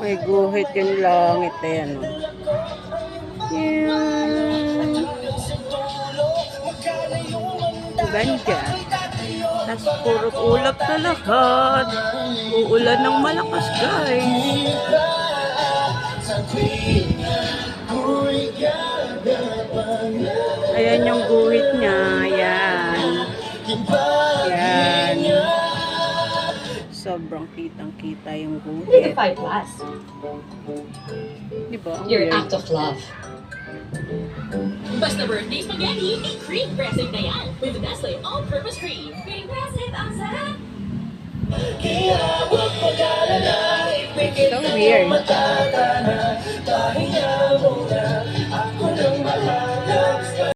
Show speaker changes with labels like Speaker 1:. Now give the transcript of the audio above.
Speaker 1: May guhit yung langit eh, ano. Yan. Ganja. Tapos puro ulap na lahat. Uulan ng malakas, guys. Ayan yung guhit niya. Ayan. Ayan. Sobrang kitang-kita yung guhit. Diba?
Speaker 2: Your act of love.
Speaker 3: Basta birthday spaghetti, cream pressing na yan. With Nestle All-Purpose Cream. Cream pressing, ang sarap!
Speaker 1: So weird.